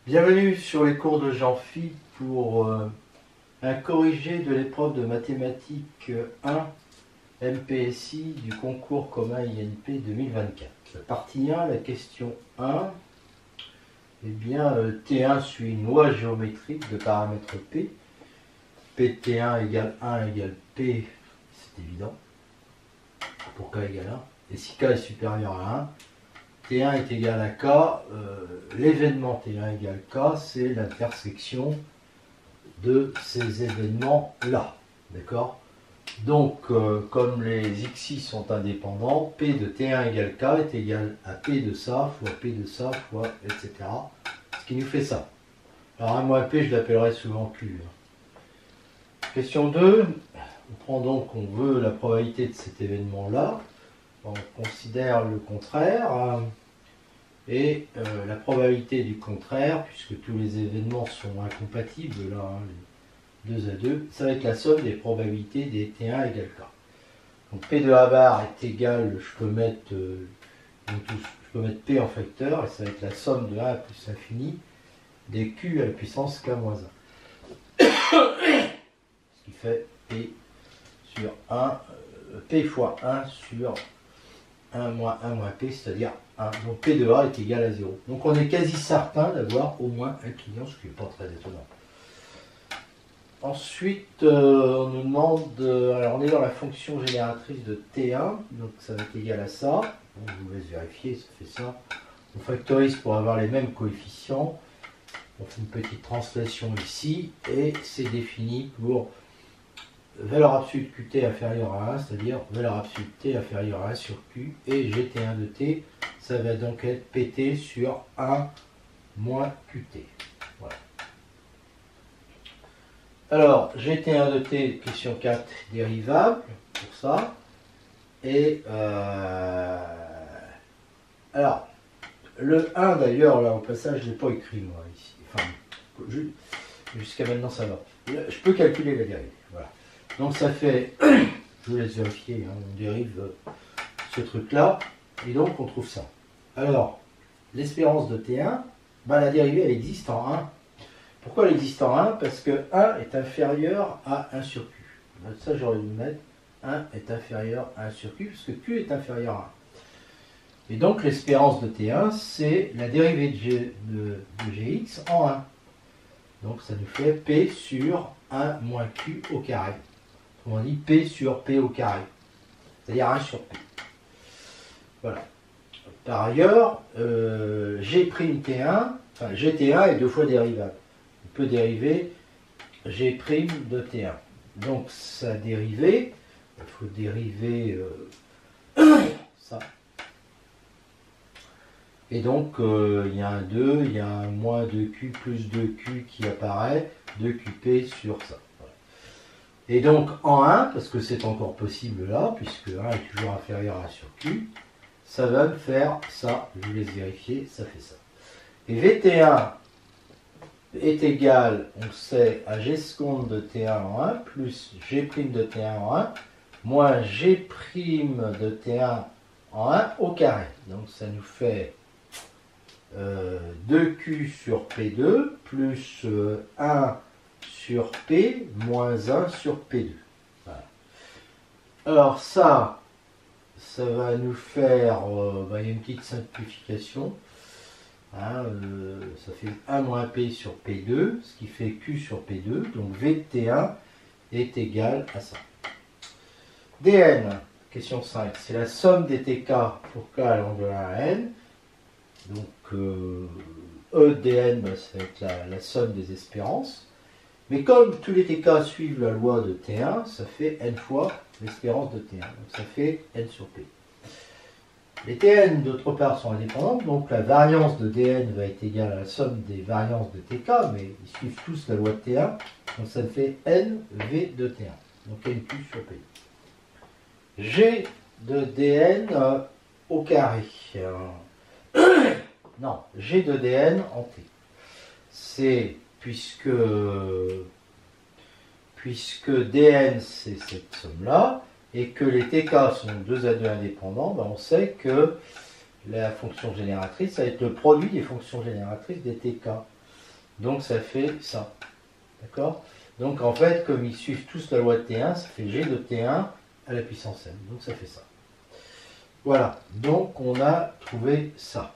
Bienvenue sur les cours de Jean-Phi pour un corrigé de l'épreuve de mathématiques 1 MPSI du concours commun INP 2024. La partie 1, la question 1, eh bien T1 suit une loi géométrique de paramètre P. PT1 égale 1 égale P, c'est évident, pour K égale 1. Et si K est supérieur à 1, T1 est égal à K, l'événement T1 égale K, c'est l'intersection de ces événements-là. D'accord? Donc, comme les xi sont indépendants, P de T1 égale K est égal à P de ça, fois P de ça, fois etc. Ce qui nous fait ça. Alors, 1 moins P, je l'appellerai souvent Q. Question 2. On prend donc, on veut la probabilité de cet événement-là. On considère le contraire. Et la probabilité du contraire, puisque tous les événements sont incompatibles, là, hein, les 2 à 2, ça va être la somme des probabilités des T1 égale K. Donc P de A bar est égal, je peux mettre P en facteur, et ça va être la somme de 1 à plus l'infini des Q à la puissance K moins 1. Ce qui fait P sur 1, P fois 1 sur 1 moins P, c'est-à-dire 1. Donc P de A est égal à 0. Donc on est quasi certain d'avoir au moins un client, ce qui n'est pas très étonnant. Ensuite, on nous demande, alors on est dans la fonction génératrice de T1, donc ça va être égal à ça. Donc, je vous laisse vérifier, ça fait ça. On factorise pour avoir les mêmes coefficients. On fait une petite translation ici, et c'est défini pour valeur absolue de Qt inférieure à 1, c'est-à-dire valeur absolue de T inférieure à 1 sur Q, et GT1 de T, ça va donc être PT sur 1 moins Qt. Voilà. Alors, GT1 de T, question 4, dérivable, pour ça. Et, alors, le 1 d'ailleurs, là au passage, je ne l'ai pas écrit moi ici. Enfin, jusqu'à maintenant ça va. Je peux calculer la dérivée. Voilà. Donc ça fait, je vous laisse vérifier, hein, on dérive ce truc-là, et donc on trouve ça. Alors, l'espérance de T1, ben, la dérivée elle existe en 1. Pourquoi elle existe en 1? Parce que 1 est inférieur à 1 sur Q. Donc ça j'aurais dû mettre 1 est inférieur à 1 sur Q, parce que Q est inférieur à 1. Et donc l'espérance de T1, c'est la dérivée de Gx en 1. Donc ça nous fait P sur 1 moins Q au carré. On dit P sur P au carré, c'est-à-dire 1 sur P. Voilà. Par ailleurs, G'(T1), enfin GT1 est deux fois dérivable. On peut dériver G' de T1. Donc sa dérivée, il faut dériver ça. Et donc il y a un 2, il y a un moins 2Q plus 2Q qui apparaît, 2QP sur ça. Et donc en 1, parce que c'est encore possible là, puisque 1 est toujours inférieur à 1 sur Q, ça va me faire ça, je vous laisse vérifier, ça fait ça. Et VT1 est égal, on sait, à G seconde de T1 en 1, plus G' de T1 en 1, moins G' de T1 en 1 au carré. Donc ça nous fait 2Q sur P2, plus 1 sur P moins 1 sur P2. Voilà. Alors ça va nous faire, il y a une petite simplification. Hein, ça fait 1 moins P sur P2, ce qui fait Q sur P2. Donc V de T1 est égal à ça. Dn, question 5, c'est la somme des TK pour K allant de 1 à N. Donc E dn, ça va être la somme des espérances. Mais comme tous les TK suivent la loi de T1, ça fait n fois l'espérance de T1. Donc ça fait n sur P. Les Tn, d'autre part, sont indépendantes, donc la variance de dn va être égale à la somme des variances de Tk, mais ils suivent tous la loi de T1, donc ça fait nv de T1, donc nq sur P. G de dn au carré. Non, G de dn en T. C'est puisque dn c'est cette somme-là, et que les TK sont 2 à 2 indépendants, ben on sait que la fonction génératrice, ça va être le produit des fonctions génératrices des TK. Donc ça fait ça. D'accord? Donc en fait, comme ils suivent tous la loi de T1, ça fait G de T1 à la puissance n. Donc ça fait ça. Voilà. Donc on a trouvé ça.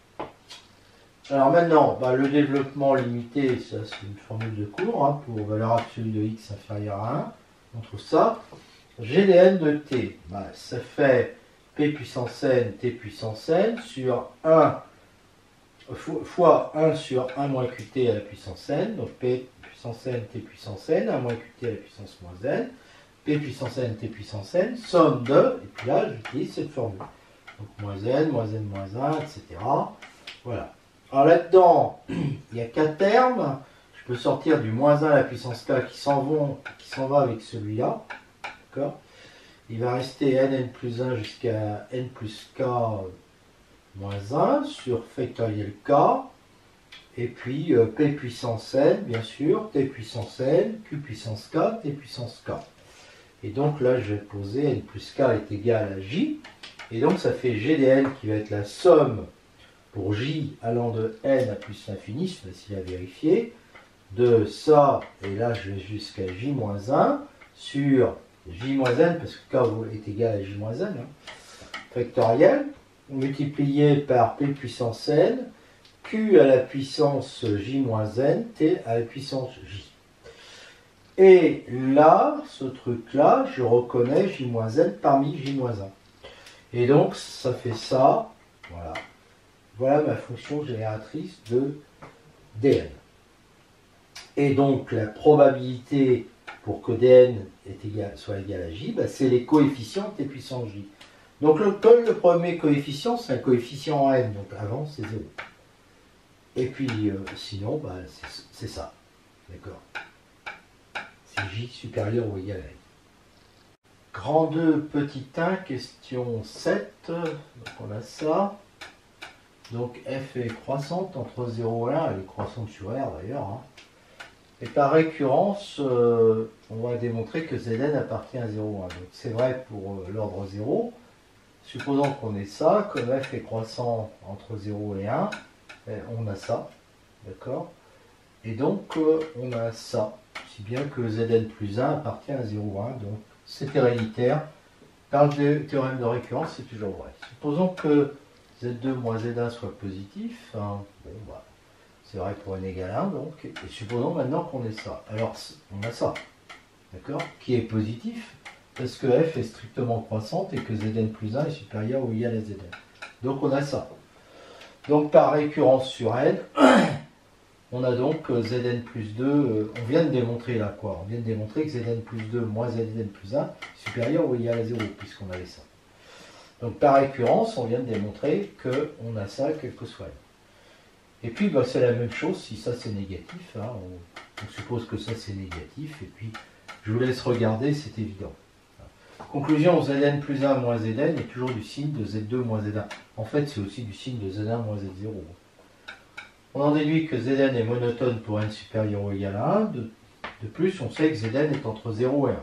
Alors maintenant, le développement limité, ça c'est une formule de cours, hein, pour valeur absolue de x inférieure à 1. On trouve ça. G de n de t, ça fait p puissance n, t puissance n sur 1 fois 1 sur 1 moins qt à la puissance n. Donc p puissance n, t puissance n, 1 moins qt à la puissance moins n. P puissance n, t puissance n, somme de, et puis là j'utilise cette formule. Donc moins n, moins 1, etc. Voilà. Alors là-dedans, il y a 4 termes. Je peux sortir du moins 1 à la puissance k qui s'en va avec celui-là. D'accord? Il va rester n plus 1 jusqu'à n plus k moins 1 sur factoriel k. Et puis p puissance n, bien sûr, t puissance n, q puissance k, t puissance k. Et donc là, je vais poser n plus k est égal à j. Et donc ça fait g de n qui va être la somme pour j allant de n à plus l'infini, c'est facile à vérifier, de ça, et là je vais jusqu'à j-1, sur j-n, parce que k est égal à j-n, factoriel, multiplié par p puissance n, q à la puissance j-n, t à la puissance j. Et là, ce truc-là, je reconnais j-n parmi j-1. Et donc, ça fait ça, voilà. Voilà ma fonction génératrice de dn. Et donc, la probabilité pour que dn soit égal à j, c'est les coefficients t puissance j. Donc, le premier coefficient, c'est un coefficient en n, donc avant, c'est 0. Et puis, sinon, c'est ça. D'accord? C'est j supérieur ou égal à n. Grand 2, petit 1, question 7. Donc, on a ça. Donc f est croissante entre 0 et 1, elle est croissante sur R d'ailleurs. Hein. Et par récurrence, on va démontrer que Zn appartient à 0,1. Donc c'est vrai pour l'ordre 0. Supposons qu'on ait ça, comme f est croissant entre 0 et 1, on a ça. D'accord? Et donc on a ça. Si bien que Zn plus 1 appartient à 0,1. Donc c'est héréditaire. Par le théorème de récurrence, c'est toujours vrai. Supposons que Z2 moins Z1 soit positif, hein. Bon, c'est vrai pour n égale 1, donc, et supposons maintenant qu'on ait ça. Alors, on a ça, d'accord, qui est positif, parce que f est strictement croissante et que Zn plus 1 est supérieur ou égal à Zn. Donc, on a ça. Donc, par récurrence sur n, on a donc Zn plus 2, on vient de démontrer là quoi, on vient de démontrer que Zn plus 2 moins Zn plus 1 est supérieur ou égal à 0, puisqu'on avait ça. Donc par récurrence, on vient de démontrer qu'on a ça, quel que soit n. Et puis c'est la même chose si ça c'est négatif. Hein, on suppose que ça c'est négatif. Et puis je vous laisse regarder, c'est évident. Conclusion, Zn plus 1 moins Zn est toujours du signe de Z2 moins Z1. En fait, c'est aussi du signe de Z1 moins Z0. On en déduit que Zn est monotone pour n supérieur ou égal à 1. De plus, on sait que Zn est entre 0 et 1.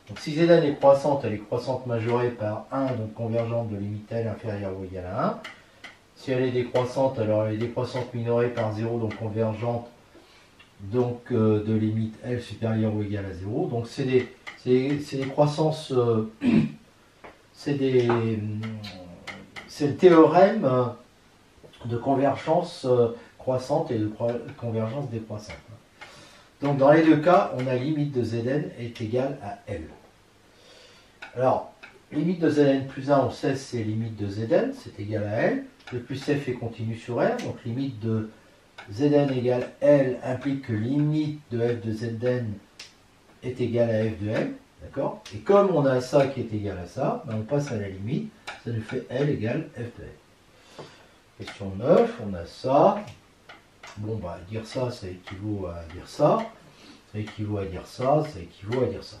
Donc si Zn est croissante, elle est croissante majorée par 1, donc convergente de limite L inférieure ou égale à 1. Si elle est décroissante, alors elle est décroissante minorée par 0, donc convergente donc, de limite L supérieure ou égale à 0. Donc c'est des croissances, c'est le théorème de convergence croissante et de convergence décroissante. Donc dans les deux cas, on a limite de Zn est égale à L. Alors, limite de Zn plus 1, on sait c'est limite de Zn, c'est égal à L. Le plus f est continu sur R, donc limite de Zn égale L implique que limite de f de Zn est égale à f de L. D'accord? Et comme on a ça qui est égal à ça, on passe à la limite, ça nous fait L égale f de L. Question 9, on a ça. Bon, dire ça, ça équivaut à dire ça. Ça équivaut à dire ça, ça équivaut à dire ça.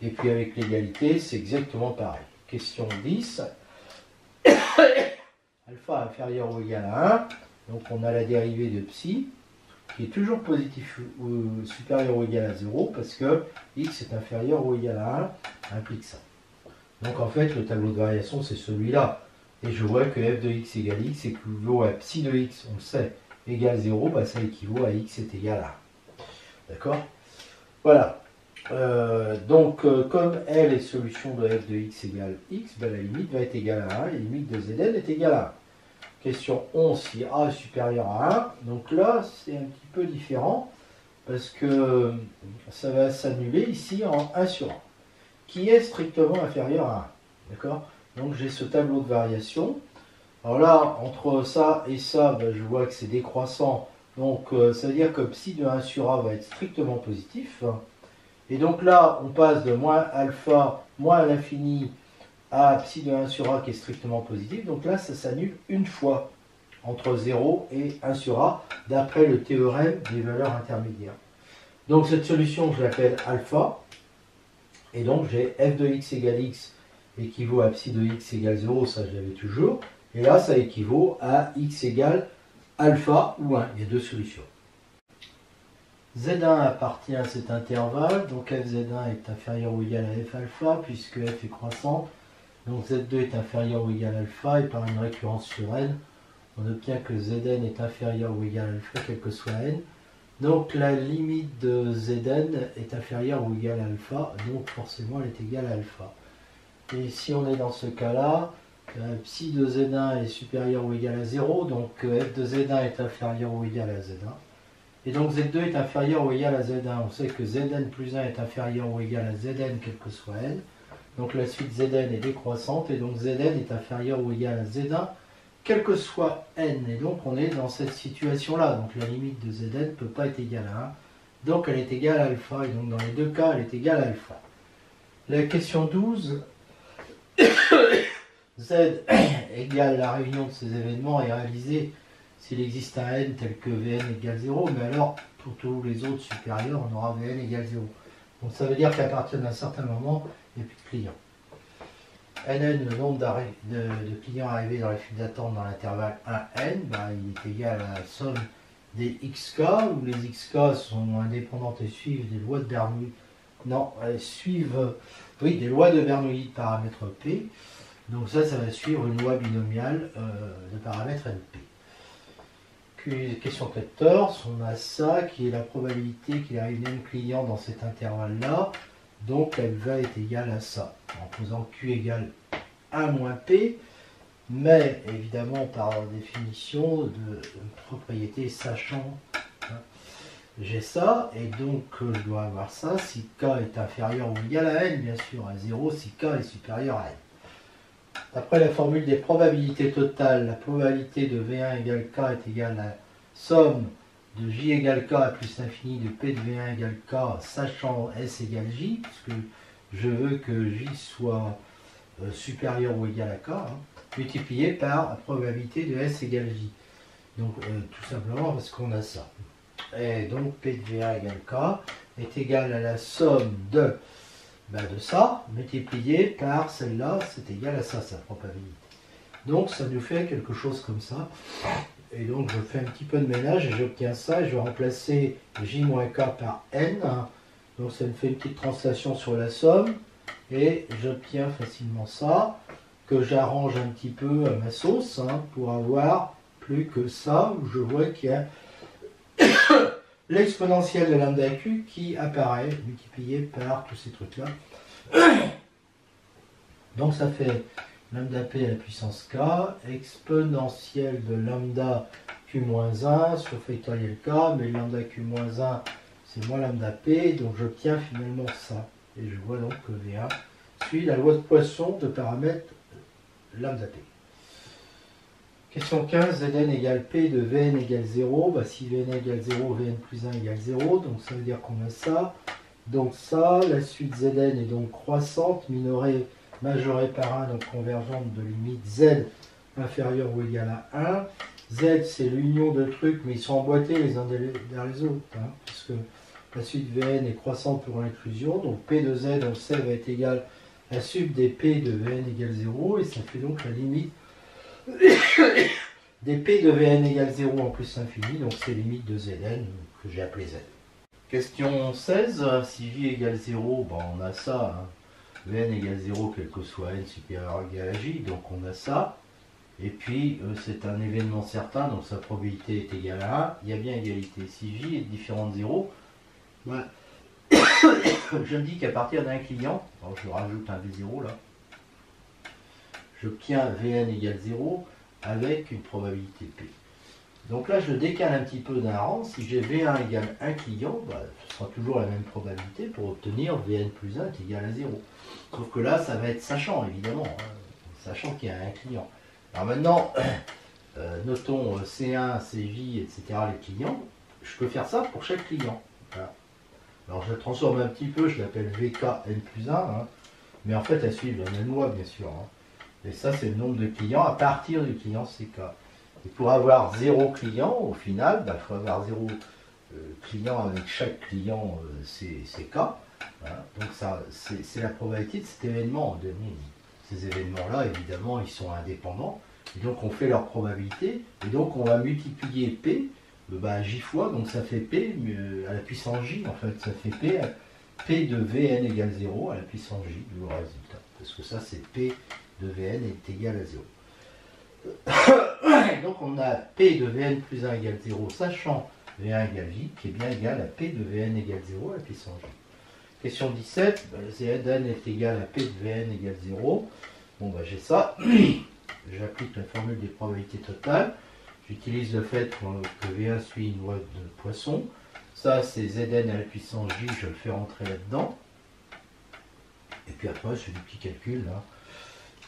Et puis avec l'égalité, c'est exactement pareil. Question 10. Alpha inférieur ou égal à 1. Donc on a la dérivée de psi, qui est toujours positif ou supérieur ou égal à 0, parce que x est inférieur ou égal à 1, implique ça. Donc en fait, le tableau de variation, c'est celui-là. Et je vois que f de x égale x équivaut à psi de x, on le sait, égale 0, bah, ça équivaut à x est égal à 1. D'accord? Voilà. Comme L est solution de f de x égale x, bah, la limite va être égale à 1 et la limite de Zn est égale à 1. Question 11, si A est supérieur à 1. Donc là, c'est un petit peu différent parce que ça va s'annuler ici en 1 sur 1, qui est strictement inférieur à 1. D'accord? Donc j'ai ce tableau de variation. Alors là, entre ça et ça, ben, je vois que c'est décroissant. Donc ça veut dire que psi de 1 sur A va être strictement positif. Et donc là, on passe de moins alpha, moins à l'infini, à psi de 1 sur A qui est strictement positif. Donc là, ça s'annule une fois entre 0 et 1 sur A, d'après le théorème des valeurs intermédiaires. Donc cette solution, je l'appelle alpha. Et donc j'ai f de x égale x équivaut à psi de x égale 0, ça je l'avais toujours. Et là, ça équivaut à x égale alpha ou 1. Il y a deux solutions. Z1 appartient à cet intervalle, donc fz1 est inférieur ou égal à f alpha, puisque f est croissante. Donc z2 est inférieur ou égal à alpha, et par une récurrence sur n, on obtient que Zn est inférieur ou égal à alpha, quel que soit n. Donc la limite de Zn est inférieure ou égale à alpha, donc forcément elle est égale à alpha. Et si on est dans ce cas-là, psi de Z1 est supérieur ou égal à 0, donc f de Z1 est inférieur ou égal à Z1. Et donc Z2 est inférieur ou égal à Z1. On sait que Zn plus 1 est inférieur ou égal à Zn, quel que soit n. Donc la suite Zn est décroissante, et donc Zn est inférieur ou égal à Z1, quel que soit n. Et donc on est dans cette situation-là. Donc la limite de Zn ne peut pas être égale à 1. Donc elle est égale à alpha. Et donc dans les deux cas, elle est égale à alpha. La question 12. Z égale la réunion de ces événements est réalisée s'il existe un n tel que Vn égale 0. Mais alors, pour tous les autres supérieurs, on aura Vn égale 0. Donc ça veut dire qu'à partir d'un certain moment, il n'y a plus de clients. Nn, le nombre de clients arrivés dans les files d'attente dans l'intervalle 1n, bah, il est égal à la somme des xk, où les xk sont indépendantes et suivent des lois de Bernoulli. Non, elles suivent des lois de Bernoulli de paramètre P. Donc ça va suivre une loi binomiale de paramètre NP. Puis, question 14, on a ça qui est la probabilité qu'il arrive n clients dans cet intervalle-là. Donc elle va être égale à ça, en posant Q égale 1 moins P, mais évidemment par définition de propriété sachant, hein, j'ai ça, et donc je dois avoir ça si K est inférieur ou égal à N, bien sûr, à 0 si K est supérieur à N. D'après la formule des probabilités totales, la probabilité de V1 égale K est égale à la somme de J égale K plus l'infini de P de V1 égale K, sachant S égale J, puisque je veux que J soit supérieur ou égal à K, hein, multiplié par la probabilité de S égale J. Donc tout simplement parce qu'on a ça. Et donc P de V1 égale K est égal à la somme de ça, multiplié par celle-là, c'est égal à ça, sa probabilité. Donc ça nous fait quelque chose comme ça. Et donc je fais un petit peu de ménage et j'obtiens ça, et je vais remplacer J-K par N. Donc ça me fait une petite translation sur la somme, et j'obtiens facilement ça, que j'arrange un petit peu à ma sauce, hein, pour avoir plus que ça, où je vois qu'il y a l'exponentielle de lambda Q qui apparaît, multiplié par tous ces trucs-là. Donc ça fait lambda P à la puissance K, exponentielle de lambda Q-1 sur factoriel K, mais lambda Q-1 c'est moins lambda P, donc j'obtiens finalement ça. Et je vois donc que V1 suit la loi de Poisson de paramètre lambda P. Question 15, Zn égale P de Vn égale 0. Bah, si Vn égale 0, Vn plus 1 égale 0. Donc ça veut dire qu'on a ça. Donc ça, la suite Zn est donc croissante, minorée, majorée par 1, donc convergente de limite Z inférieure ou égale à 1. Z, c'est l'union de trucs, mais ils sont emboîtés les uns derrière les autres, hein, puisque la suite Vn est croissante pour l'inclusion. Donc P de Z, on sait, va être égal à sub des P de Vn égale 0. Et ça fait donc la limite des P de Vn égale 0 en plus infini, donc c'est limite de Zn que j'ai appelé Z. Question 16, si J égale 0, ben on a ça, hein. Vn égale 0 quel que soit n supérieur ou égal à J, donc on a ça. Et puis c'est un événement certain, donc sa probabilité est égale à 1. Il y a bien égalité. Si J est différent de 0, ouais. Je me dis qu'à partir d'un client, alors je rajoute un V0 là, j'obtiens Vn égale 0 avec une probabilité P. Donc là, je décale un petit peu d'un rang. Si j'ai V1 égale 1 client, bah, ce sera toujours la même probabilité pour obtenir Vn plus 1 qui est égal à 0. Sauf que là, ça va être sachant, évidemment, hein, sachant qu'il y a un client. Alors maintenant, notons C1, CJ, etc. les clients. Je peux faire ça pour chaque client. Voilà. Alors je transforme un petit peu, je l'appelle VKN plus 1, hein, mais en fait, elles suivent la même loi, bien sûr. Hein. Et ça, c'est le nombre de clients à partir du client CK. Et pour avoir 0 client, au final, il faut avoir 0 client avec chaque client CK. Voilà. Donc c'est la probabilité de cet événement. Ces événements-là, évidemment, ils sont indépendants. Et donc on fait leur probabilité. Et donc on va multiplier P, J fois, donc ça fait P à la puissance J, en fait. Ça fait P de Vn égale 0 à la puissance J, le résultat. Parce que ça, c'est P de Vn est égal à 0. Donc on a P de Vn plus 1 égale 0, sachant V1 égale J, qui est bien égal à P de Vn égale 0 à la puissance J. Question 17, Zn est égal à P de Vn égale 0. Bon, j'ai ça. J'applique la formule des probabilités totales. J'utilise le fait que V1 suit une loi de Poisson. Ça, c'est Zn à la puissance J, je le fais rentrer là-dedans. Et puis après, je fais du petit calcul, là.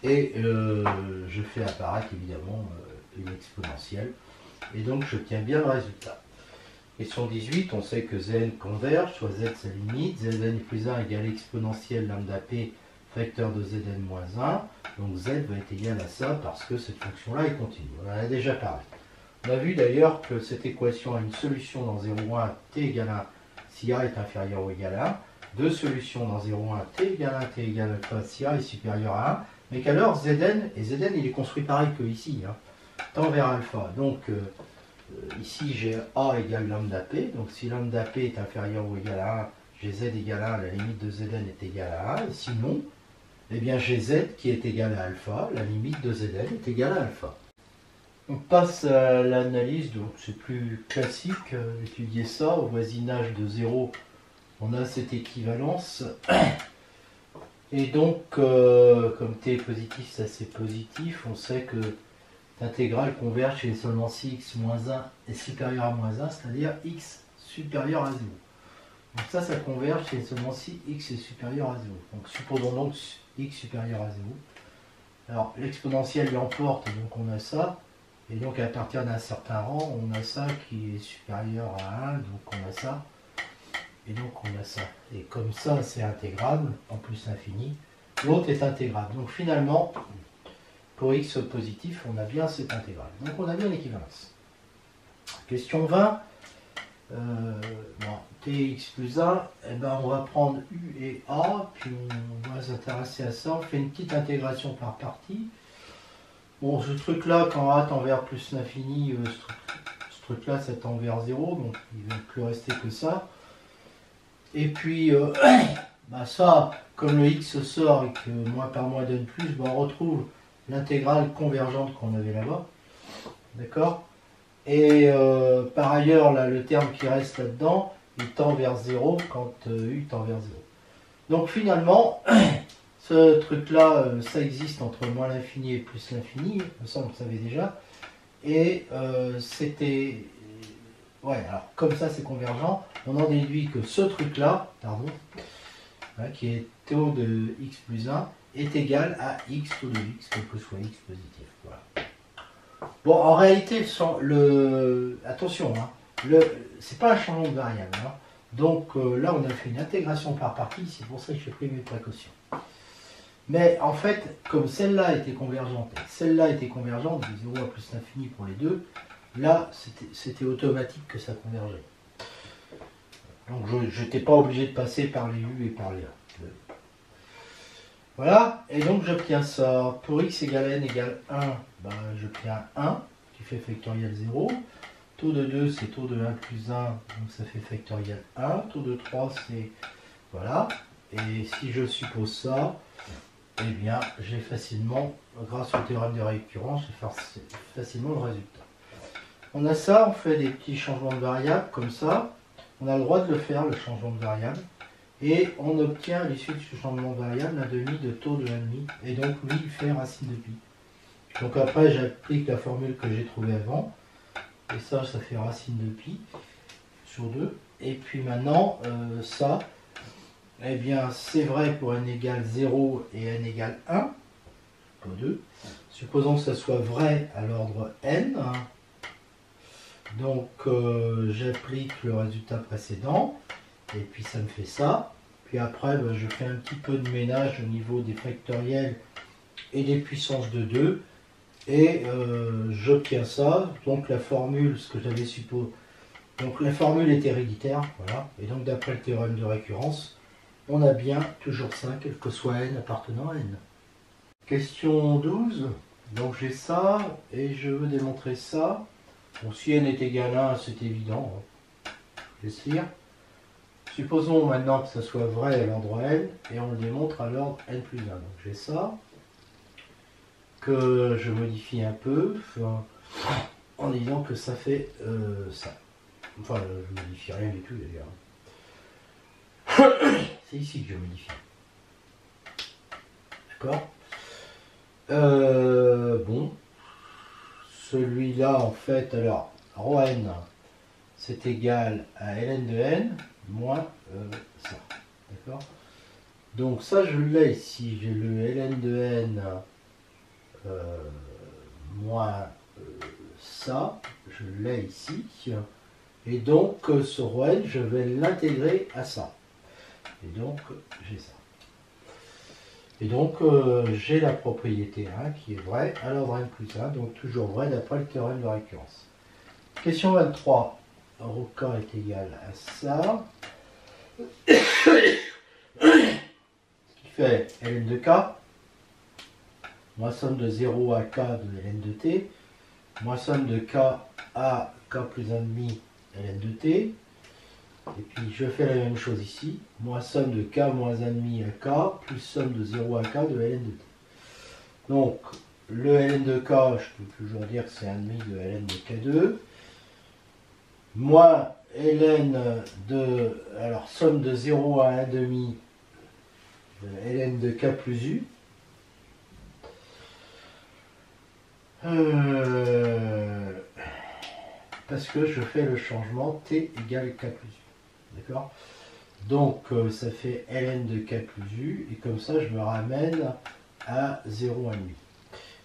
Et je fais apparaître évidemment une exponentielle. Et donc j'obtiens bien le résultat. Question 18, on sait que Zn converge, soit Z sa limite. Zn plus 1 égale exponentielle lambda P facteur de Zn moins 1. Donc Z va être égal à ça parce que cette fonction-là est continue. On en a déjà parlé. On a vu d'ailleurs que cette équation a une solution dans 0,1 t égale 1 si A est inférieur ou égal à 1. Deux solutions dans 0,1 t égale 1 t égale alpha si A est supérieur à 1. Mais qu'alors Zn, et Zn il est construit pareil que ici, hein, tend vers alpha. Donc ici j'ai A égale lambda P, donc si lambda P est inférieur ou égal à 1, j'ai Z égale à 1, la limite de Zn est égale à 1, et sinon, eh bien j'ai Z qui est égal à alpha, la limite de Zn est égale à alpha. On passe à l'analyse, donc c'est plus classique, étudier ça, au voisinage de 0, on a cette équivalence. Et donc, comme t est positif, ça c'est positif, on sait que l'intégrale converge chez seulement si x moins 1 est supérieur à moins 1, c'est-à-dire x supérieur à 0. Donc ça converge chez seulement si x est supérieur à 0. Donc supposons donc x supérieur à 0. Alors l'exponentielle l'emporte, donc on a ça. Et donc à partir d'un certain rang, on a ça qui est supérieur à 1, donc on a ça. Et donc on a ça. Et comme ça c'est intégrable, en plus infini, l'autre est intégrable. Donc finalement, pour x positif, on a bien cette intégrale. Donc on a bien l'équivalence. Question 20. Tx plus 1, eh ben, on va prendre u et a, puis on va s'intéresser à ça. On fait une petite intégration par partie. Bon, ce truc-là, quand a tend vers plus l'infini, ce truc-là, ça tend vers 0, donc il ne va plus rester que ça. Et puis, ça, comme le x sort et que moins par moins donne plus, on retrouve l'intégrale convergente qu'on avait là-bas. D'accord? Et par ailleurs, là, le terme qui reste là-dedans, il tend vers 0 quand u tend vers 0. Donc finalement, ce truc-là, ça existe entre moins l'infini et plus l'infini, ça on le savait déjà. Et c'était... Ouais, alors comme ça c'est convergent, on en déduit que ce truc-là, pardon, hein, qui est taux de x plus 1, est égal à x taux de x, quel que soit x positif. Voilà. Bon, en réalité, attention, hein, c'est pas un changement de variable. Hein. Donc là, on a fait une intégration par partie, c'est pour ça que j'ai pris mes précautions. Mais en fait, comme celle-là était convergente, et celle-là était convergente, de 0 à plus l'infini pour les deux, là, c'était automatique que ça convergeait. Donc je n'étais pas obligé de passer par les u et par les a. Voilà, et donc j'obtiens ça. Pour x égale n égale 1, j'obtiens 1, qui fait factoriel 0. Taux de 2, c'est taux de 1 plus 1, donc ça fait factoriel 1. Taux de 3, c'est... Voilà. Et si je suppose ça, eh bien, j'ai facilement grâce au théorème de récurrence, je vais faire facilement le résultat. On a ça, on fait des petits changements de variables comme ça. On a le droit de le faire, le changement de variable. Et on obtient à l'issue de ce changement de variable un demi de taux de 1,5. Et donc lui, il fait racine de pi. Donc après, j'applique la formule que j'ai trouvée avant. Et ça fait racine de pi sur 2. Et puis maintenant, ça, eh bien, c'est vrai pour n égale 0 et n égale 1, pour 2. Supposons que ça soit vrai à l'ordre n. Donc, j'applique le résultat précédent. Et puis, ça me fait ça. Puis après, je fais un petit peu de ménage au niveau des factoriels et des puissances de 2. Et j'obtiens ça. Donc, la formule, ce que j'avais supposé. Donc, la formule est héréditaire. Voilà. Et donc, d'après le théorème de récurrence, on a bien toujours ça, quel que soit n appartenant à n. Question 12. Donc, j'ai ça. Et je veux démontrer ça. Bon, si n est égal à 1, c'est évident. Je vais lire. Supposons maintenant que ça soit vrai à l'ordre n, et on le démontre à l'ordre n plus 1. Donc j'ai ça, que je modifie un peu, en disant que ça fait ça. Enfin, je ne modifie rien du tout d'ailleurs. C'est ici que je modifie. D'accord. Bon. Celui-là, en fait, alors, rho n, c'est égal à ln de n moins ça. D'accord. Donc ça, je l'ai ici. J'ai le ln de n moins ça. Je l'ai ici. Et donc, ce rho n, je vais l'intégrer à ça. Et donc, j'ai ça. Et donc, j'ai la propriété 1 qui est vraie à l'ordre n plus 1, donc toujours vrai d'après le théorème de récurrence. Question 23. Rho k est égal à ça. Ce qui fait ln de k, moins somme de 0 à k de ln de t, moins somme de k à k plus 1,5 ln de t. Et puis je fais la même chose ici, moins somme de k moins 1,5 à k, plus somme de 0 à k de ln de t. Donc, le ln de k, je peux toujours dire que c'est 1,5 de ln de k2, moins ln de, alors somme de 0 à 1,5 de ln de k plus u, parce que je fais le changement t égale k plus u. D'accord. Donc ça fait ln de k plus u, et comme ça je me ramène à 0,5.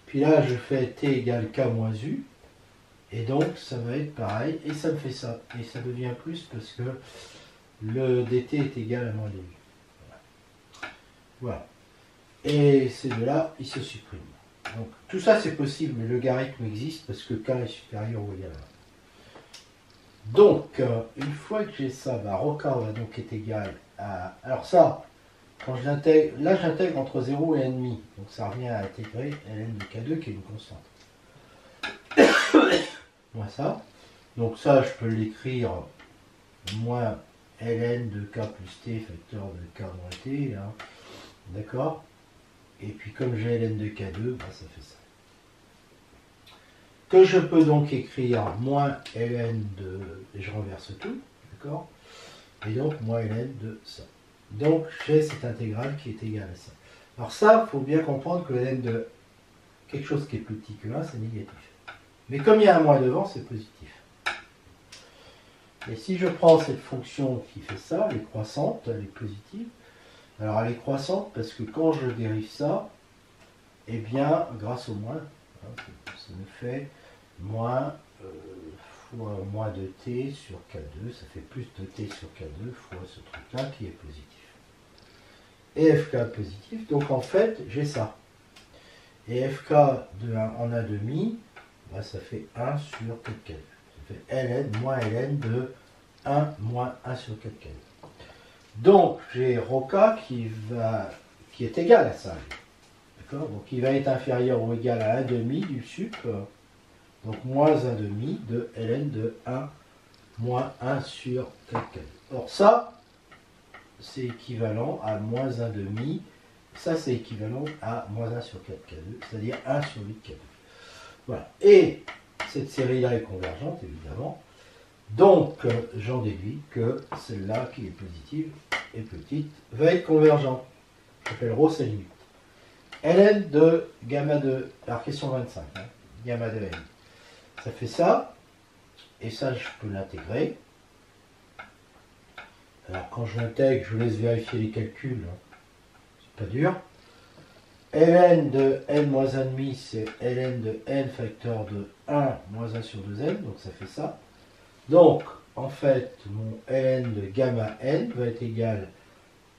Puis là je fais t égale k moins u, et donc ça va être pareil, et ça me fait ça. Et ça devient plus parce que le dt est égal à moins du. Voilà. Et ces deux-là, ils se suppriment. Donc tout ça c'est possible, mais le logarithme existe parce que k est supérieur ou égal à 1. Donc, une fois que j'ai ça, rho k va donc être égal à... Alors ça, quand je l'intègre, là j'intègre entre 0 et 1,5. Donc ça revient à intégrer ln de k2 qui est une constante. Moins ça. Donc ça, je peux l'écrire moins ln de k plus t facteur de k moins t. Hein. D'accord. Et puis comme j'ai ln de k2, ça fait ça. Que je peux donc écrire moins ln de... Et je renverse tout, d'accord. Et donc moins ln de ça. Donc j'ai cette intégrale qui est égale à ça. Alors ça, il faut bien comprendre que ln de quelque chose qui est plus petit que 1, c'est négatif. Mais comme il y a un moins devant, c'est positif. Et si je prends cette fonction qui fait ça, elle est croissante, elle est positive. Alors elle est croissante parce que quand je dérive ça, eh bien, grâce au moins, ça me fait moins fois moins de t sur k2, ça fait plus de t sur k2 fois ce truc-là qui est positif. Et fk positif, donc en fait, j'ai ça. Et fk de 1 en 1,5, ça fait 1 sur 4k2. Ça fait ln moins ln de 1 moins 1 sur 4k2. Donc, j'ai rho k qui est égal à ça. D'accord. Donc, il va être inférieur ou égal à 1,5 du sup. Donc, moins 1,5 de ln de 1 moins 1 sur 4k2. Or, ça, c'est équivalent à moins 1,5 ça c'est équivalent à moins 1 sur 4K2, c'est-à-dire 1 sur 8K2. Voilà. Et cette série-là est convergente, évidemment. Donc, j'en déduis que celle-là, qui est positive et petite, va être convergente. J'appelle rho sa limite. Ln de gamma de... Alors, question 25. Hein, gamma de n. Ça fait ça. Et ça, je peux l'intégrer. Alors, quand je l'intègre, je vous laisse vérifier les calculs. Hein. C'est pas dur. Ln de n moins 1,5, c'est ln de n facteur de 1 moins 1 sur 2n. Donc, ça fait ça. Donc, en fait, mon ln de gamma n va être égal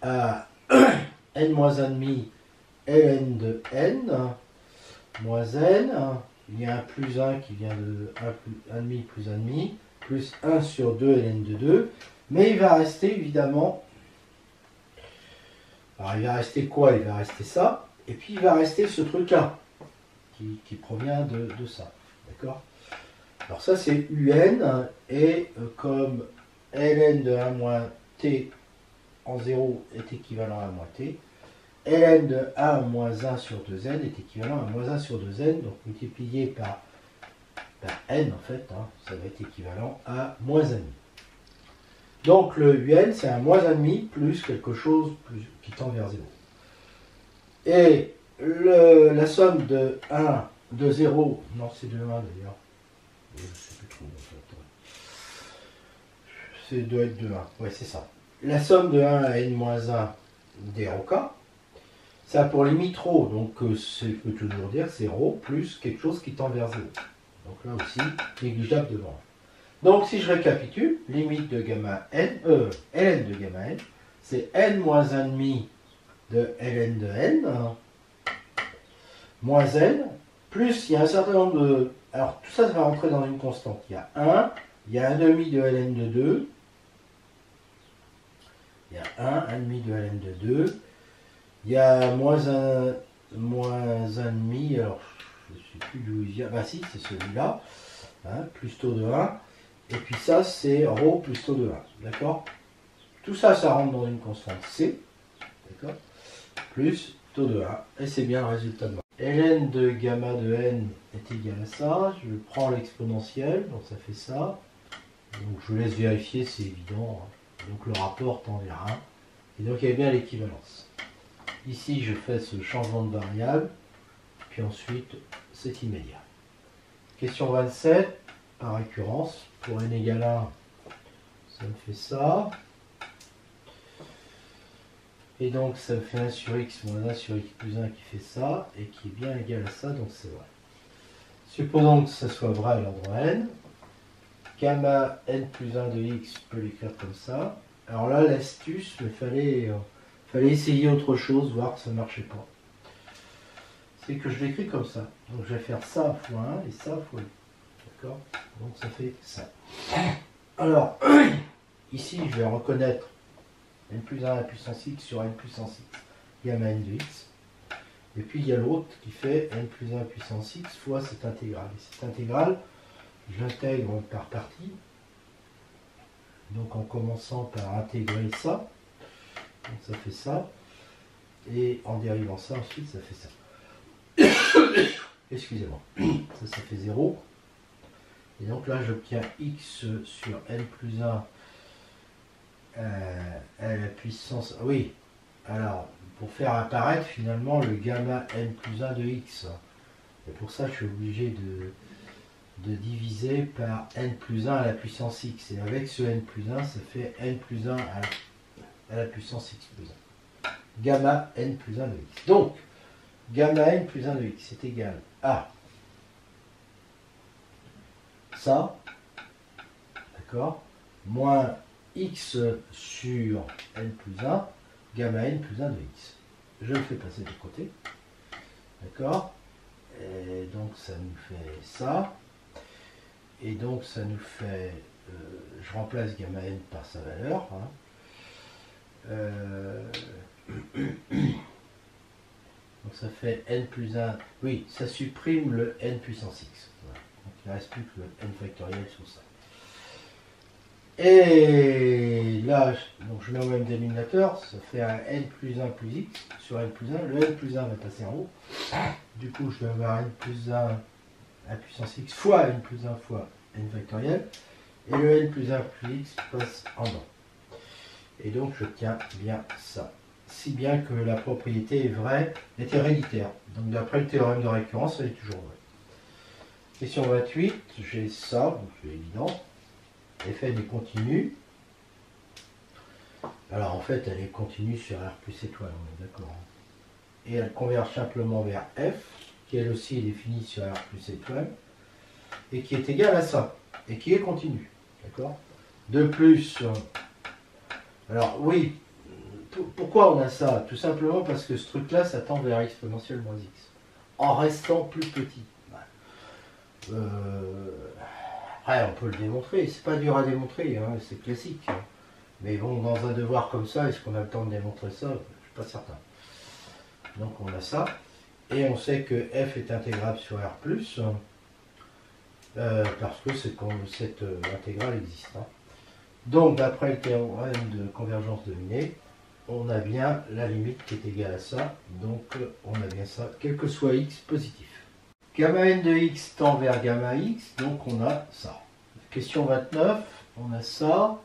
à n moins 1,5 ln de n moins n. Il y a un plus 1 qui vient de 1,5 plus 1,5 plus 1 sur 2 ln de 2. Mais il va rester évidemment... Alors, il va rester quoi? Il va rester ça. Et puis, il va rester ce truc-là qui provient de ça. D'accord? Alors ça c'est un, et comme ln de 1 moins t en 0 est équivalent à moins t, ln de 1 moins 1 sur 2n est équivalent à moins 1 sur 2n, donc multiplié par n en fait, hein, ça va être équivalent à moins 1,5. Donc le un c'est un moins 1,5 plus quelque chose qui tend vers 0. Et la somme de 1, de 0, non c'est de 1 d'ailleurs, je sais plus trop, c'est doit être de 1, ouais c'est ça. La somme de 1 à n-1 des ρk, ça pour limite ρ, donc je peux toujours dire c'est ρ plus quelque chose qui tend vers 0. Donc là aussi, négligeable devant 1. Donc si je récapitule, limite de gamma n, ln de gamma n, c'est n moins 1,5 de ln de n, moins n, plus il y a un certain nombre de... Alors tout ça, ça va rentrer dans une constante. Il y a 1, il y a 1,5 de ln de 2, il y a 1,5 de ln de 2, il y a moins 1,5, alors je ne sais plus d'où il vient, bah si, c'est celui-là, hein, plus taux de 1, et puis ça c'est ρ plus taux de 1, d'accord? Tout ça, ça rentre dans une constante C, d'accord? Plus taux de 1, et c'est bien le résultat de ln de gamma de n est égal à ça, je prends l'exponentielle, donc ça fait ça, donc je vous laisse vérifier, c'est évident, hein. Donc le rapport tend vers 1, et donc il y a bien l'équivalence. Ici je fais ce changement de variable, puis ensuite c'est immédiat. Question 27, par récurrence, pour n égale 1, ça me fait ça. Et donc ça me fait 1 sur x moins 1 sur x plus 1 qui fait ça, et qui est bien égal à ça, donc c'est vrai. Supposons que ça soit vrai à l'ordre n. Gamma n plus 1 de x, je peux l'écrire comme ça. Alors là, l'astuce, il fallait essayer autre chose, voir que ça ne marchait pas. C'est que je l'écris comme ça. Donc je vais faire ça fois 1 et ça fois 2. D'accord? Donc ça fait ça. Alors, ici, je vais reconnaître n plus 1 à la puissance x sur n puissance x, gamma n de x. Et puis il y a l'autre qui fait n plus 1 à la puissance x fois cette intégrale. Et cette intégrale, je l'intègre par partie. Donc en commençant par intégrer ça. Donc ça fait ça. Et en dérivant ça, ensuite ça fait ça. Excusez-moi. Ça fait 0. Et donc là, j'obtiens x sur n plus 1 à la puissance... Oui, alors, pour faire apparaître finalement le gamma n plus 1 de x. Et pour ça, je suis obligé de diviser par n plus 1 à la puissance x. Et avec ce n plus 1, ça fait n plus 1 à la puissance x plus 1. Gamma n plus 1 de x. Donc, gamma n plus 1 de x est égal à ça, d'accord, moins x sur n plus 1, gamma n plus 1 de x. Je le fais passer de côté, d'accord, et donc ça nous fait ça, et donc ça nous fait, je remplace gamma n par sa valeur, hein. Donc ça fait n plus 1, oui, ça supprime le n puissance x, voilà. Donc il ne reste plus que le n factoriel sur ça. Et là, donc je mets au même dénominateur, ça fait un n plus 1 plus x sur n plus 1. Le n plus 1 va passer en haut. Du coup, je vais avoir n plus 1 à puissance x fois n plus 1 fois n factoriel. Et le n plus 1 plus x passe en bas. Et donc, je tiens bien ça. Si bien que la propriété est vraie, est héréditaire. Donc, d'après le théorème de récurrence, elle est toujours vraie. Question 28, j'ai ça, donc c'est évident. Fn est continue. Alors en fait, elle est continue sur R plus étoile, on est d'accord. Et elle converge simplement vers F, qui elle aussi est définie sur R plus étoile, et qui est égale à ça, et qui est continue. D'accord. De plus, alors oui, pourquoi on a ça? Tout simplement parce que ce truc-là, ça tend vers exponentielle moins x, en restant plus petit. Après, on peut le démontrer, c'est pas dur à démontrer, hein, c'est classique. Mais bon, dans un devoir comme ça, est-ce qu'on a le temps de démontrer ça? Je ne suis pas certain. Donc on a ça, et on sait que f est intégrable sur R+, parce que cette intégrale existe. Hein. Donc d'après le théorème de convergence dominée, on a bien la limite qui est égale à ça, donc on a bien ça, quel que soit x positif. Gamma n de x tend vers gamma x, donc on a ça. Question 29, on a ça.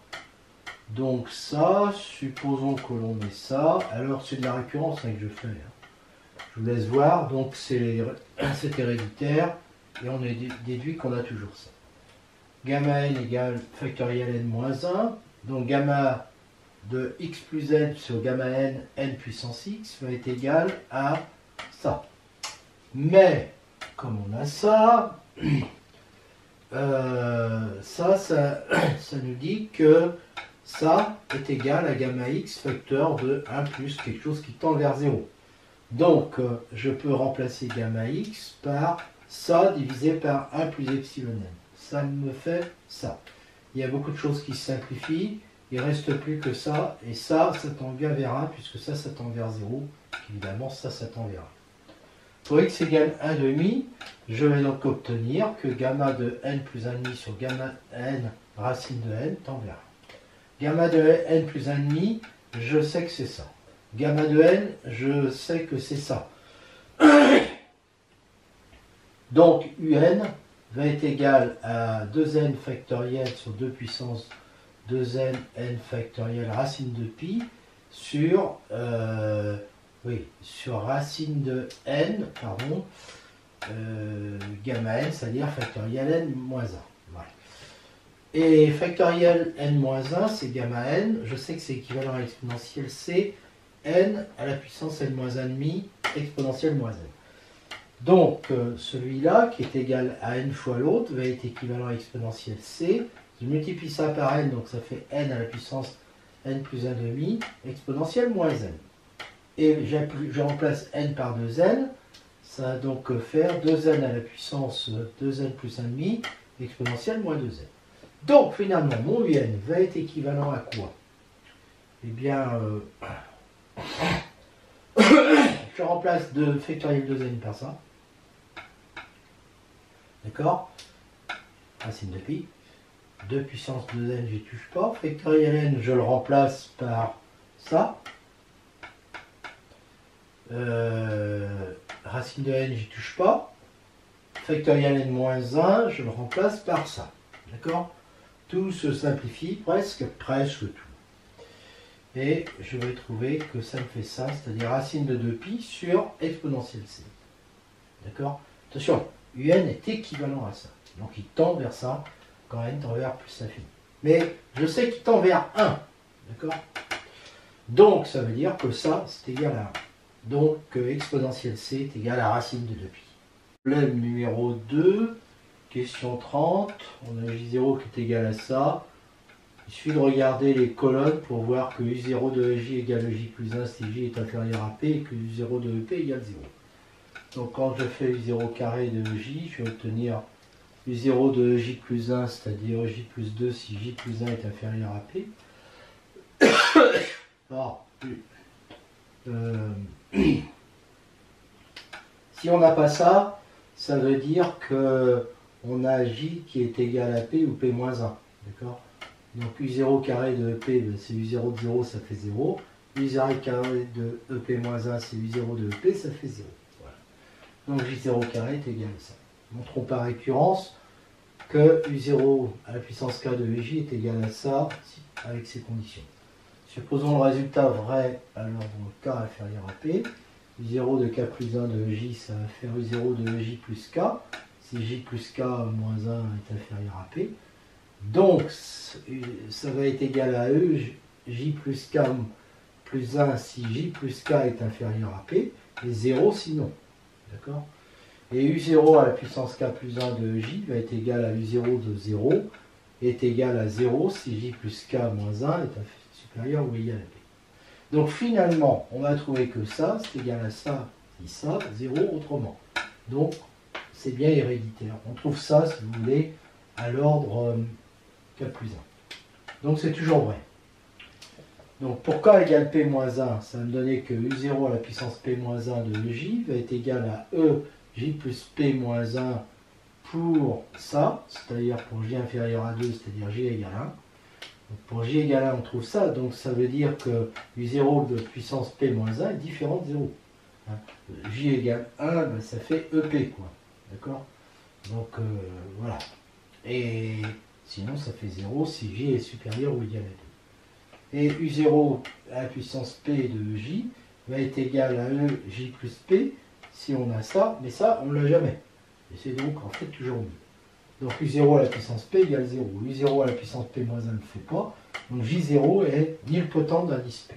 Donc ça, supposons que l'on met ça. Alors c'est de la récurrence hein, que je fais. Je vous laisse voir. Donc c'est héréditaire. Et on a déduit qu'on a toujours ça. Gamma n égale factoriel n moins 1. Donc gamma de x plus n sur gamma n, n puissance x va être égal à ça. Mais comme on a ça, ça nous dit que ça est égal à gamma x facteur de 1 plus quelque chose qui tend vers 0. Donc, je peux remplacer gamma x par ça divisé par 1 plus epsilon n. Ça me fait ça. Il y a beaucoup de choses qui se simplifient. Il ne reste plus que ça. Et ça tend bien vers 1 puisque ça tend vers 0. Évidemment, ça tend vers 1. Pour x égale 1,5, je vais donc obtenir que gamma de n plus 1,5 sur gamma n racine de n tend vers 1. Gamma de n plus 1,5, je sais que c'est ça. Gamma de n, je sais que c'est ça. Donc, un va être égal à 2n factoriel sur 2 puissance 2n n factoriel racine de pi sur, sur racine de n, pardon, gamma n, c'est-à-dire factoriel n moins 1. Voilà. Et factoriel n-1, c'est gamma n. Je sais que c'est équivalent à l'exponentielle c, n à la puissance n-1,5 exponentielle moins n. Donc, celui-là, qui est égal à n fois l'autre, va être équivalent à exponentielle c. Je multiplie ça par n, donc ça fait n à la puissance n plus 1,5 exponentielle moins n. Et je remplace n par 2n. Ça va donc faire 2n à la puissance 2n plus 1,5 exponentielle moins 2n. Donc, finalement, mon un va être équivalent à quoi? Eh bien, je remplace de factoriel 2n par ça. D'accord? Racine de pi. 2 puissance 2n, je n'y touche pas. Factoriel n, je le remplace par ça. Racine de n, j'y touche pas. Factoriel n-1, je le remplace par ça. D'accord? Tout se simplifie, presque tout. Et je vais trouver que ça me fait ça, c'est-à-dire racine de 2pi sur exponentielle c. D'accord? Attention, un est équivalent à ça. Donc il tend vers ça quand n tend vers plus l'infini. Mais je sais qu'il tend vers 1. D'accord? Donc ça veut dire que ça, c'est égal à 1. Donc exponentielle c est égal à racine de 2pi. Problème numéro 2. Question 30, on a J0 qui est égal à ça. Il suffit de regarder les colonnes pour voir que U0 de J égale J plus 1 si J est inférieur à P et que U0 de P égale 0. Donc quand je fais U0 carré de J, je vais obtenir U0 de J plus 1, c'est-à-dire J plus 2 si J plus 1 est inférieur à P. Alors, si on n'a pas ça, ça veut dire que on a J qui est égal à P ou P moins 1. D'accord? Donc U0 carré de EP, ben, c'est U0 de 0, ça fait 0. U0 carré de EP moins 1, c'est U0 de EP, ça fait 0. Voilà. Donc J0 carré est égal à ça. Montrons par récurrence que U0 à la puissance K de Vj est égal à ça, avec ces conditions. Supposons le résultat vrai à l'ordre K inférieur à P. U0 de K plus 1 de J, ça va faire U0 de J plus K. Si J plus K moins 1 est inférieur à P. Donc, ça va être égal à E, J plus K plus 1 si J plus K est inférieur à P, et 0 sinon. D'accord? Et U0 à la puissance K plus 1 de J va être égal à U0 de 0, et est égal à 0 si J plus K moins 1 est supérieur ou égal à P. Donc finalement, on va trouver que ça, c'est égal à ça, et ça, 0 autrement. Donc, c'est bien héréditaire. On trouve ça, si vous voulez, à l'ordre K plus 1. Donc c'est toujours vrai. Donc pour K égale P moins 1, ça va me donner que U0 à la puissance P moins 1 de J va être égal à E, J plus P moins 1 pour ça, c'est-à-dire pour J inférieur à 2, c'est-à-dire J égale 1. Donc pour J égale 1, on trouve ça, donc ça veut dire que U0 de puissance P moins 1 est différent de 0. Hein. J égale 1, ben, ça fait EP, quoi. D'accord? Donc voilà. Et sinon, ça fait 0 si J est supérieur ou égal à 2. Et U0 à la puissance P de J va être égal à E, J plus P, si on a ça, mais ça, on ne l'a jamais. Et c'est donc en fait toujours mieux. Donc U0 à la puissance P égale 0. U0 à la puissance P moins 1 ne le fait pas. Donc J0 est nilpotent d'indice P.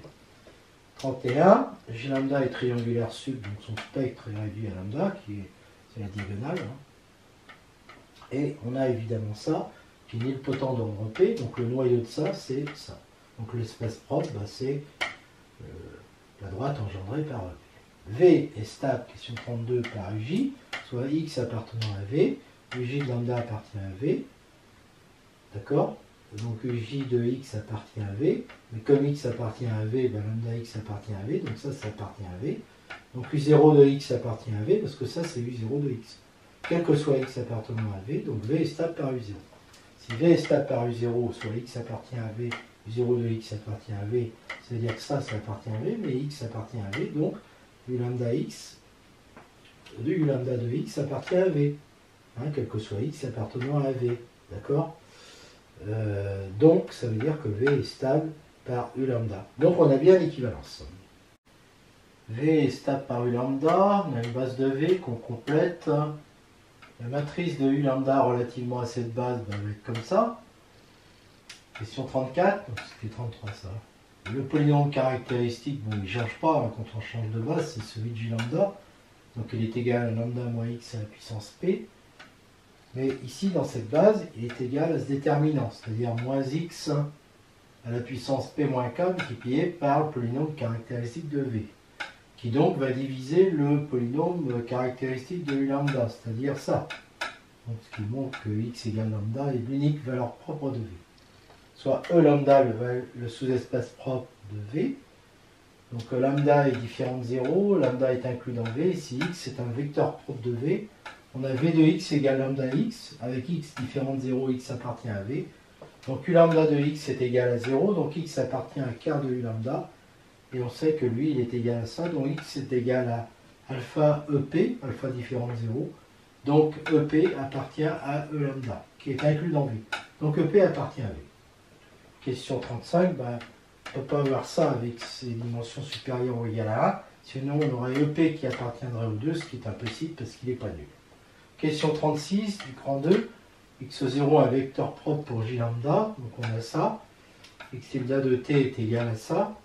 31, J lambda est triangulaire sub, donc son spectre est réduit à lambda, c'est la diagonale. Hein. Et on a évidemment ça, qui est nilpotent d'ordre P, donc le noyau de ça, c'est ça. Donc l'espace propre, bah, c'est la droite engendrée par EP. V est stable, question 32, par Uj, soit X appartenant à V. Uj de lambda appartient à V. D'accord? Donc Uj de X appartient à V. Mais comme X appartient à V, ben lambda X appartient à V. Donc ça appartient à V. Donc U0 de X appartient à V, parce que ça, c'est U0 de X. Quel que soit X appartenant à V, donc V est stable par U0. Si V est stable par U0, soit X appartient à V, U0 de X appartient à V, c'est-à-dire que ça appartient à V, mais X appartient à V, donc U lambda X, de U lambda de X appartient à V, hein, quel que soit X appartenant à V, d'accord? Donc ça veut dire que V est stable par U lambda. Donc on a bien l'équivalence. V est stable par U lambda, on a une base de V qu'on complète. La matrice de U lambda relativement à cette base va être comme ça. Question 34, donc c'était 33 ça. Le polynôme caractéristique, bon, il ne change pas hein, quand on change de base, c'est celui de J lambda. Donc il est égal à lambda moins x à la puissance P. Mais ici, dans cette base, il est égal à ce déterminant, c'est-à-dire moins x à la puissance P moins K multiplié par le polynôme caractéristique de V, qui donc va diviser le polynôme caractéristique de U lambda, c'est-à-dire ça. Donc, ce qui montre que x égale lambda est l'unique valeur propre de V. Soit E lambda, le sous-espace propre de V. Donc lambda est différent de 0, lambda est inclus dans V, et si x est un vecteur propre de V, on a V de x égale lambda x, avec x différent de 0, x appartient à V. Donc U lambda de x est égal à 0, donc x appartient à un quart de U lambda, et on sait que lui, il est égal à ça, donc x est égal à alpha EP, alpha différent de 0, donc EP appartient à E lambda, qui est inclus dans V. Donc EP appartient à V. Question 35, ben, on ne peut pas avoir ça avec ses dimensions supérieures ou égales à 1, sinon on aurait EP qui appartiendrait aux 2, ce qui est impossible parce qu'il n'est pas nul. Question 36 du cran 2, x0 un vecteur propre pour J lambda, donc on a ça, x tilde de t est égal à ça,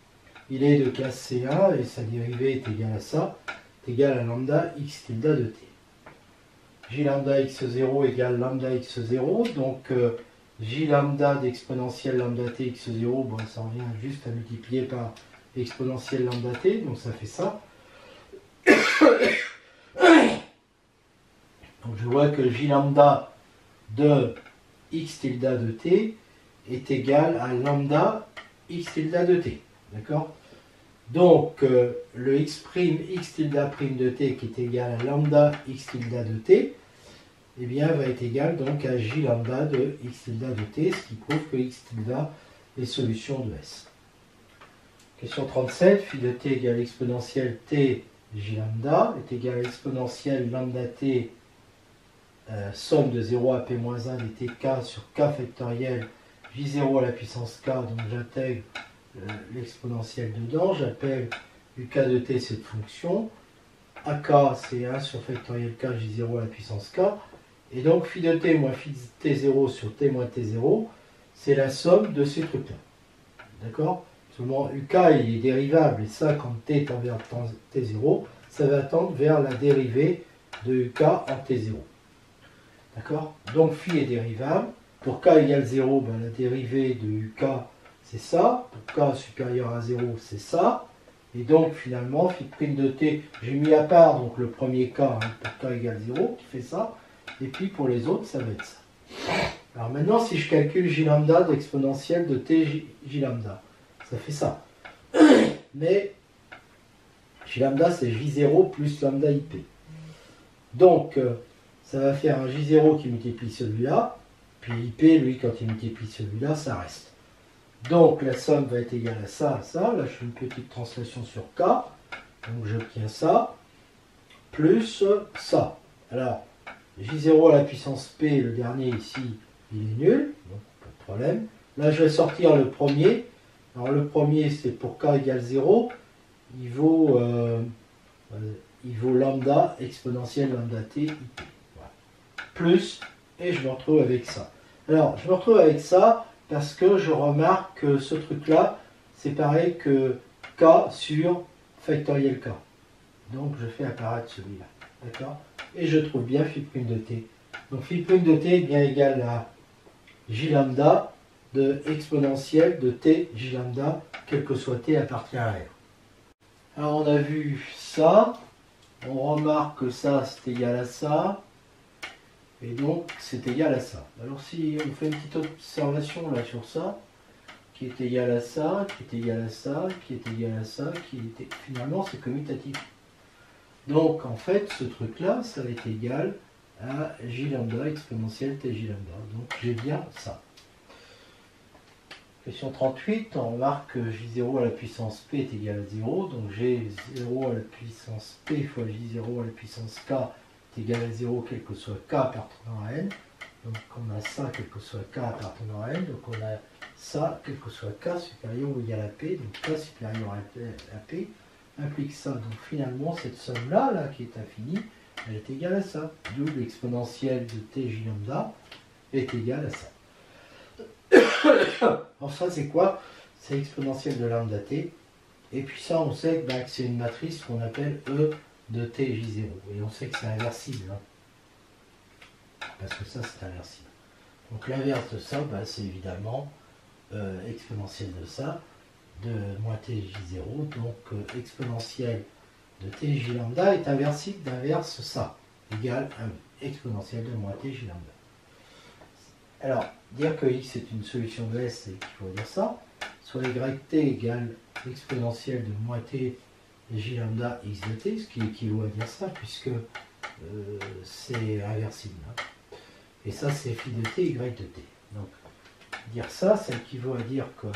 il est de classe C1 et sa dérivée est égale à ça, est égal à lambda x tilde de t. J lambda x0 égale lambda x0, donc J lambda d'exponentielle lambda t x0, bon, ça revient juste à multiplier par exponentielle lambda t, donc ça fait ça. Donc je vois que J lambda de x tilde de t est égal à lambda x tilde de t. D'accord? Donc le x' x tilde' de t qui est égal à lambda x tilde de t, eh bien, va être égal donc à j lambda de x tilde de t, ce qui prouve que x tilde est solution de S. Question 37, phi de t égale exponentielle t j lambda est égal à exponentielle lambda t somme de 0 à p-1 dt k sur k factoriel j0 à la puissance k, donc j'intègre l'exponentielle dedans, j'appelle uk de t cette fonction, ak c'est 1 sur factoriel k j0 à la puissance k, et donc phi de t moins phi de t0 sur t moins t0, c'est la somme de ces trucs-là. D'accord? Seulement uk il est dérivable, et ça quand t tend vers t0, ça va tendre vers la dérivée de uk en t0. D'accord? Donc phi est dérivable. Pour k égale 0, ben, la dérivée de uk c'est ça. Pour k supérieur à 0, c'est ça. Et donc finalement, phi prime de t, j'ai mis à part donc le premier k, hein, pour k égale 0, qui fait ça. Et puis pour les autres, ça va être ça. Alors maintenant, si je calcule j lambda d'exponentielle de t j lambda, ça fait ça. Mais j lambda, c'est j0 plus lambda ip. Donc, ça va faire un j0 qui multiplie celui-là, puis ip, lui, quand il multiplie celui-là, ça reste. Donc, la somme va être égale à ça, à ça. Là, je fais une petite translation sur k. Donc, j'obtiens ça, plus ça. Alors, j0 à la puissance p, le dernier ici, il est nul, donc pas de problème. Là, je vais sortir le premier. Alors, le premier, c'est pour k égale 0. Il vaut lambda exponentielle lambda t ip. Voilà. Plus, et je me retrouve avec ça. Alors, je me retrouve avec ça parce que je remarque que ce truc-là, c'est pareil que k sur factoriel k. Donc, je fais apparaître celui-là. D'accord? Et je trouve bien phi prime de t. Donc, phi prime de t est bien égal à j lambda de exponentielle de t j lambda, quel que soit t appartient à R. Alors, on a vu ça. On remarque que ça, c'est égal à ça. Et donc, c'est égal à ça. Alors, si on fait une petite observation là sur ça, qui est égal à ça, qui est égal à ça, qui est égal à ça, finalement, c'est commutatif. Donc, en fait, ce truc-là, ça va être égal à j lambda exponentielle t j lambda. Donc, j'ai bien ça. Question 38, on remarque que j0 à la puissance p est égal à 0. Donc, g0 à la puissance p fois j0 à la puissance k est égal à 0, quel que soit k appartenant à n. Donc, on a ça, quel que soit k appartenant à n. Donc, on a ça, quel que soit k supérieur ou égal à p. Donc, k supérieur à p implique ça. Donc, finalement, cette somme-là, là, qui est infinie, elle est égale à ça. D'où l'exponentielle de t j lambda est égale à ça. Alors ça c'est quoi? C'est exponentielle de lambda t. Et puis ça on sait que c'est une matrice qu'on appelle E de t j0. Et on sait que c'est inversible. Hein. Parce que ça c'est inversible. Donc l'inverse de ça, c'est évidemment exponentielle de ça, de moins t j0. Donc exponentielle de t j lambda est inversible d'inverse ça, égale à exponentielle de moins t j lambda. Alors, dire que x est une solution de S, c'est qu'il faut dire ça. Soit yt égale exponentielle de moins t j lambda x de t, ce qui équivaut à dire ça, puisque c'est inversible. Hein. Et ça, c'est phi de t, y de t. Donc, dire ça, ça équivaut à dire que...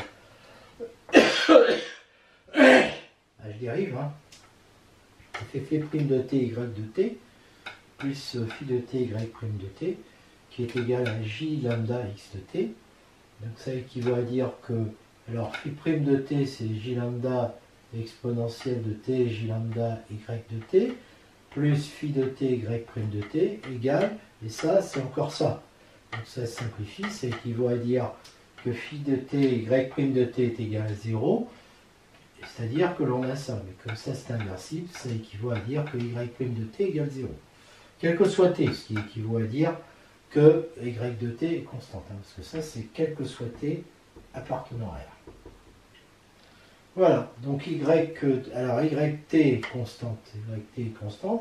je dérive, hein. Ça fait phi prime de t, y de t, plus phi de t, y prime de t, qui est égal à j lambda x de t. Donc ça équivaut à dire que, alors phi prime de t c'est j lambda exponentielle de t, j lambda y de t, plus phi de t, y prime de t, égale, et ça c'est encore ça. Donc ça se simplifie, ça équivaut à dire que phi de t, y prime de t est égal à 0, c'est-à-dire que l'on a ça, mais comme ça c'est inversible, ça équivaut à dire que y prime de t égale 0. Quel que soit t, ce qui équivaut à dire que y de t est constante, hein, parce que ça c'est quel que soit t appartenant à R. Voilà, donc alors yt est constante,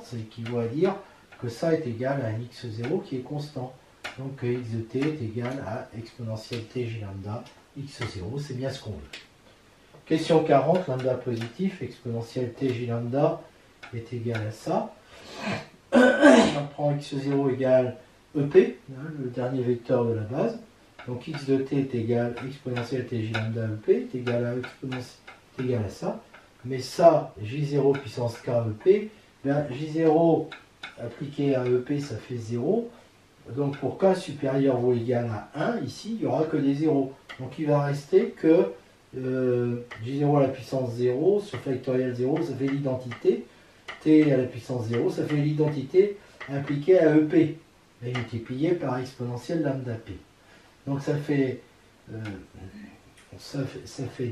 ça équivaut à dire que ça est égal à un x0 qui est constant. Donc x de t est égal à exponentielle t j lambda x0, c'est bien ce qu'on veut. Question 40, lambda positif, exponentielle t j lambda est égal à ça. On prend x0 égale EP, hein, le dernier vecteur de la base. Donc x de t est égal à exponentielle tj lambda EP est égal à est égal à ça. Mais ça, j0 puissance k EP, bien, j0 appliqué à EP, ça fait 0. Donc pour k supérieur ou égal à 1, ici, il n'y aura que des zéros. Donc il va rester que j0 à la puissance 0 sur factoriel 0, ça fait l'identité. T à la puissance 0, ça fait l'identité impliquée à EP, et multipliée par exponentielle lambda p. Donc ça fait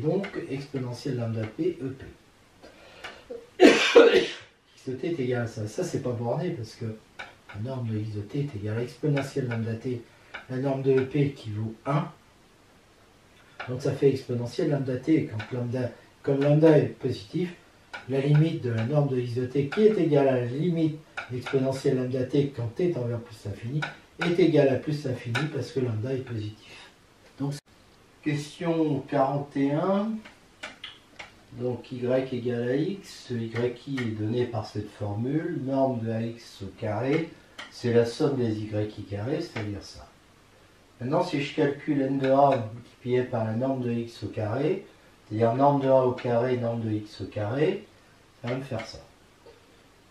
donc exponentielle lambda p EP. X de t est égal à ça. Ça, c'est pas borné parce que la norme de x de t est égale à exponentielle lambda t, la norme de EP qui vaut 1. Donc ça fait exponentielle lambda t. Comme lambda est positif, la limite de la norme de x de t qui est égale à la limite d'exponentielle lambda t quand t est envers plus l'infini est égale à plus l'infini parce que lambda est positif. Donc question 41. Donc y égale à x, yi est donné par cette formule, norme de ax au carré, c'est la somme des y carré, c'est-à-dire ça. Maintenant si je calcule n de a multiplié par la norme de x au carré, c'est-à-dire norme de a au carré, norme de x au carré, ça va me faire ça.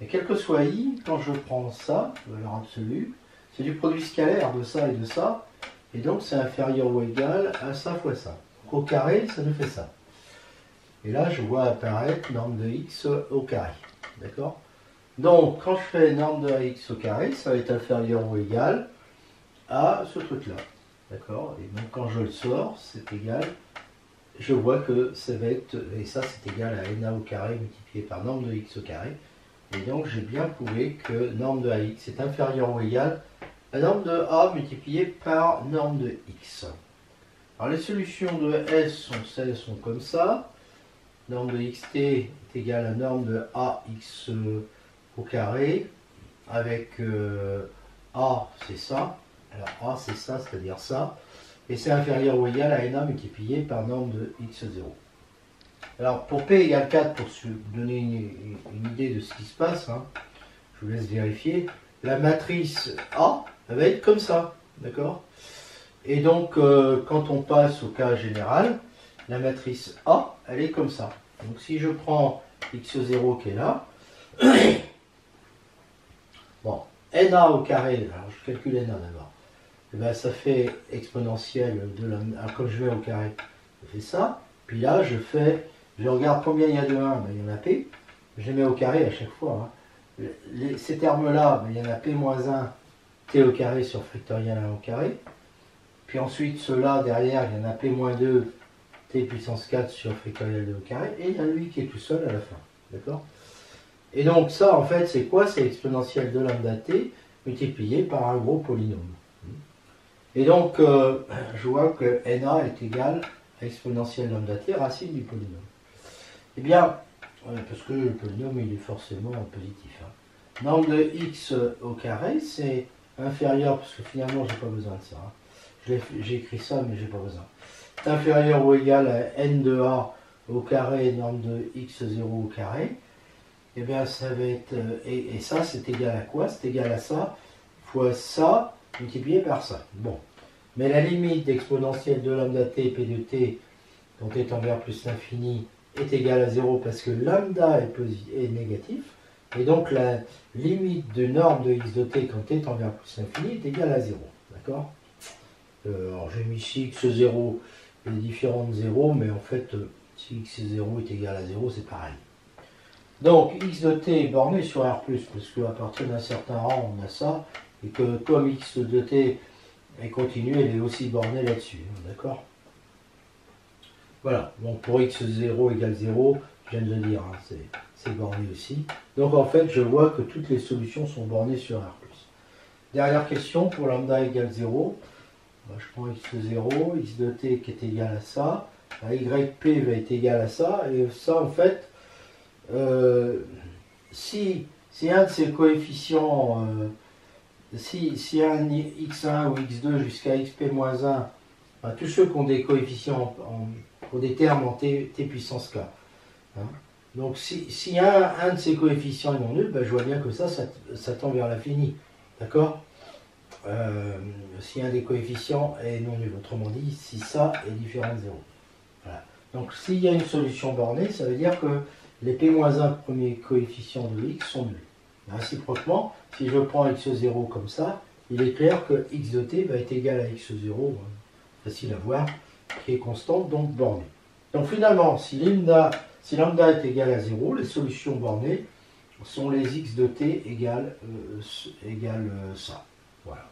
Et quel que soit i, quand je prends ça, valeur absolue, c'est du produit scalaire de ça et de ça, et donc c'est inférieur ou égal à ça fois ça. Donc au carré, ça nous fait ça. Et là, je vois apparaître norme de x au carré. D'accord? Donc, quand je fais norme de x au carré, ça va être inférieur ou égal à ce truc-là. D'accord? Et donc, quand je le sors, c'est égal. Je vois que ça va être, et ça c'est égal à na au carré multiplié par norme de x au carré. Et donc, j'ai bien prouvé que norme de ax est inférieur ou égal à norme de a multiplié par norme de x. Alors, les solutions de S sont comme ça. Norme de xt est égale à norme de ax au carré, avec a c'est ça, alors a c'est ça, c'est-à-dire ça, et c'est inférieur ou égal à na multiplié par norme de x0. Alors pour p égale 4, pour se donner une idée de ce qui se passe, hein, je vous laisse vérifier, la matrice A elle va être comme ça, d'accord? Et donc quand on passe au cas général, la matrice A, elle est comme ça. Donc si je prends x0 qui est là, bon, na au carré, alors je calcule na d'abord, et ben ça fait exponentielle de la... Alors comme je vais au carré, je fais ça, puis là je regarde combien il y a de 1, ben, il y en a p, je les mets au carré à chaque fois. Hein. Ces termes-là, ben, il y en a p-1, t au carré sur factoriel 1 au carré, puis ensuite ceux-là derrière, il y en a p-2, t puissance 4 sur factoriel 2 au carré, et il y a lui qui est tout seul à la fin. D'accord? Et donc ça, en fait, c'est quoi? C'est exponentielle de lambda t multiplié par un gros polynôme. Et donc, je vois que na est égal à exponentielle lambda t racine du polynôme. Eh bien, parce que le polynôme, il est forcément positif. Hein. Norme de x au carré, c'est inférieur, parce que finalement, j'ai pas besoin de ça. Hein. J'ai écrit ça, mais j'ai pas besoin. C'est inférieur ou égal à n de a au carré, norme de x0 au carré. Et bien ça va être, et ça c'est égal à quoi? C'est égal à ça, fois ça, multiplié par ça. Bon. Mais la limite d'exponentielle de lambda t p de t, dont t envers plus l'infini, est égale à 0 parce que lambda est négatif. Et donc la limite de norme de x de t quand t envers plus l'infini est égale à 0. D'accord? Alors j'ai mis ici x0 est différent de 0, mais en fait, si x0 est égal à 0, c'est pareil. Donc, x de t est borné sur R+, parce qu'à partir d'un certain rang, on a ça, et que comme x de t est continu, elle est aussi bornée là-dessus, d'accord? Voilà, donc pour x0 égale 0, je viens de le dire, hein, c'est borné aussi. Donc en fait, je vois que toutes les solutions sont bornées sur R+. Dernière question, pour lambda égale 0, je prends x0, x de t qui est égal à ça, yp va être égal à ça, et ça en fait, si un de ces coefficients, si un x1 ou x2 jusqu'à xp-1, tous ceux qui ont des coefficients, ont des termes en t puissance k, hein. Donc si un de ces coefficients est non nul, ben, je vois bien que ça tend vers l'infini, d'accord? si un des coefficients est non nul. Autrement dit, si ça est différent de 0. Voilà. Donc s'il y a une solution bornée, ça veut dire que les P-1 premiers coefficients de x sont nuls. Réciproquement, si je prends x0 comme ça, il est clair que x de t va être égal à x0, facile à voir, qui est constante, donc bornée. Donc finalement, si lambda est égal à 0, les solutions bornées sont les x de t égale ça. Voilà.